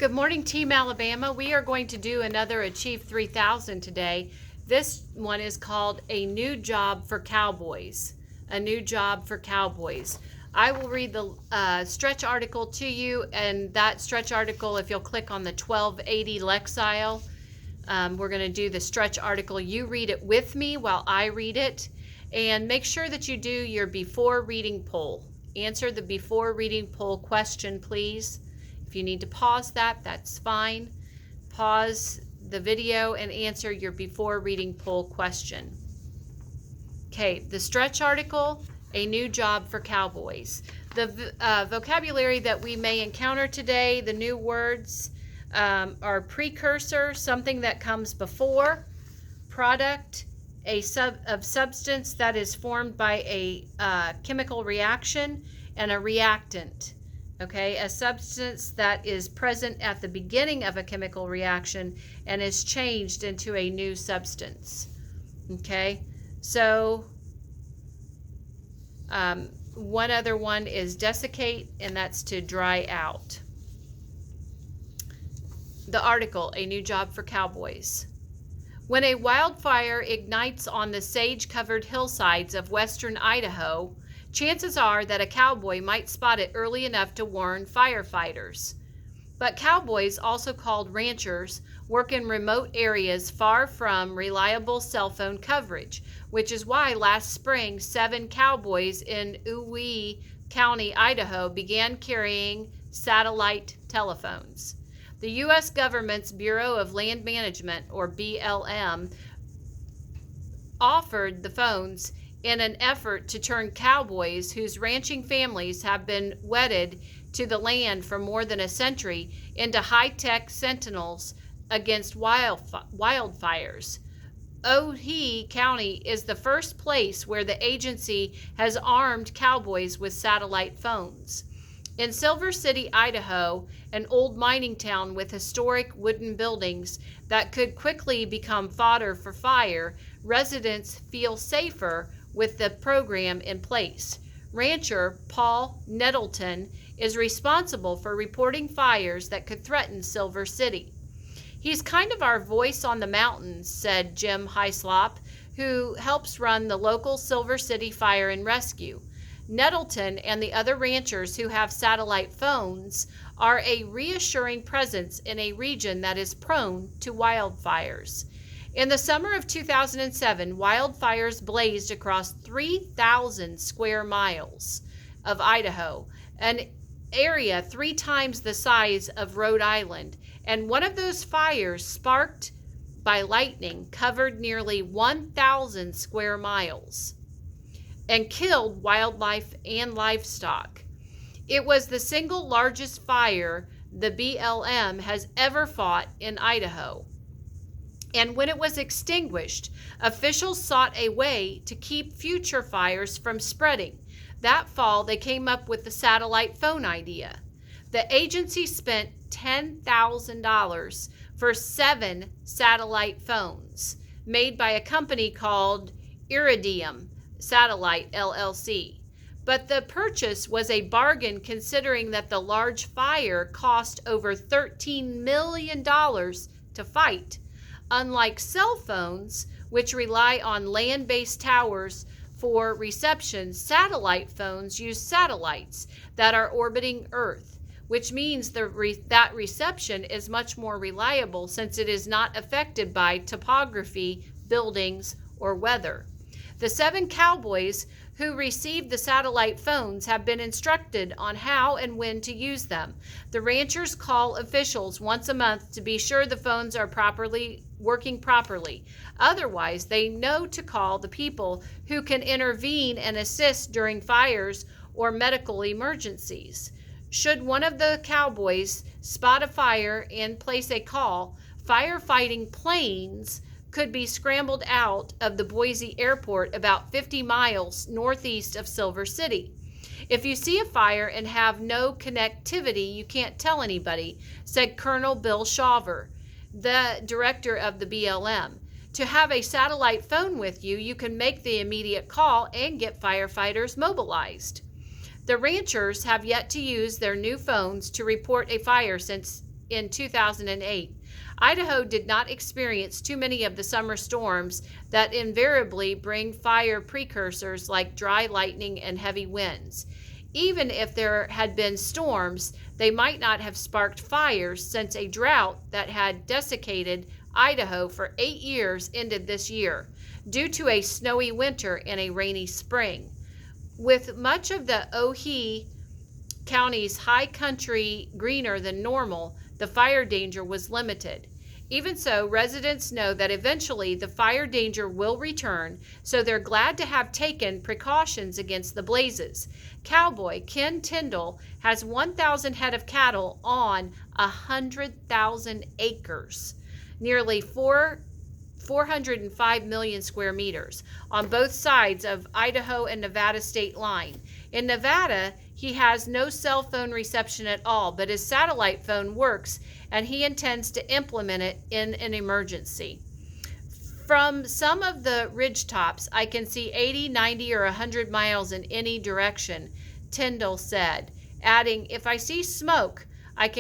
Good morning, Team Alabama. We are going to do another Achieve 3000 today. This one is called A New Job for Cowboys. A New Job for Cowboys. I will read the stretch article to you, and that stretch article, if you'll click on the 1280 Lexile, we're going to do the stretch article. You read it with me while I read it, and make sure that you do your before reading poll. Answer the before reading poll question, please. If you need to pause that, that's fine. Pause the video and answer your before reading poll question. Okay, the stretch article, A New Job for Cowboys. The vocabulary that we may encounter today, the new words are precursor, something that comes before, product, of substance that is formed by a chemical reaction, and a reactant. Okay, a substance that is present at the beginning of a chemical reaction and is changed into a new substance. Okay, so one other one is desiccate, and that's to dry out. The article, A New Job for Cowboys. When a wildfire ignites on the sage-covered hillsides of western Idaho, chances are that a cowboy might spot it early enough to warn firefighters. But cowboys, also called ranchers, work in remote areas far from reliable cell phone coverage, which is why last spring 7 cowboys in Uwee County, Idaho, began carrying satellite telephones. The U.S. government's Bureau of Land Management, or BLM, offered the phones in an effort to turn cowboys whose ranching families have been wedded to the land for more than a century into high-tech sentinels against wildfires. Uwee County is the first place where the agency has armed cowboys with satellite phones. In Silver City, Idaho, an old mining town with historic wooden buildings that could quickly become fodder for fire, residents feel safer with the program in place. Rancher Paul Nettleton is responsible for reporting fires that could threaten Silver City. He's kind of our voice on the mountains, said Jim Hyslop, who helps run the local Silver City Fire and Rescue. Nettleton and the other ranchers who have satellite phones are a reassuring presence in a region that is prone to wildfires. In the summer of 2007, wildfires blazed across 3,000 square miles of Idaho, an area 3 times the size of Rhode Island, and one of those fires, sparked by lightning, covered nearly 1,000 square miles and killed wildlife and livestock. It was the single largest fire the BLM has ever fought in Idaho. And when it was extinguished, officials sought a way to keep future fires from spreading. That fall, they came up with the satellite phone idea. The agency spent $10,000 for 7 satellite phones made by a company called Iridium Satellite LLC. But the purchase was a bargain considering that the large fire cost over $13 million to fight. Unlike cell phones, which rely on land-based towers for reception, satellite phones use satellites that are orbiting Earth, which means that reception is much more reliable since it is not affected by topography, buildings, or weather. The 7 cowboys who received the satellite phones have been instructed on how and when to use them. The ranchers call officials once a month to be sure the phones are working properly. Otherwise, they know to call the people who can intervene and assist during fires or medical emergencies. Should one of the cowboys spot a fire and place a call, firefighting planes could be scrambled out of the Boise airport about 50 miles northeast of Silver City. If you see a fire and have no connectivity, you can't tell anybody, said Colonel Bill Shaver, the director of the BLM. To have a satellite phone with you, you can make the immediate call and get firefighters mobilized. The ranchers have yet to use their new phones to report a fire since in 2008. Idaho did not experience too many of the summer storms that invariably bring fire precursors like dry lightning and heavy winds. Even if there had been storms, they might not have sparked fires since a drought that had desiccated Idaho for 8 years ended this year, due to a snowy winter and a rainy spring. With much of the Ohi County's high country greener than normal, the fire danger was limited. Even so, residents know that eventually the fire danger will return, so they're glad to have taken precautions against the blazes. Cowboy Ken Tyndall has 1,000 head of cattle on 100,000 acres, nearly 405 million square meters, on both sides of Idaho and Nevada state line. In Nevada, he has no cell phone reception at all, but his satellite phone works, and he intends to implement it in an emergency. From some of the ridge tops, I can see 80, 90, or 100 miles in any direction, Tyndall said, adding, "If I see smoke,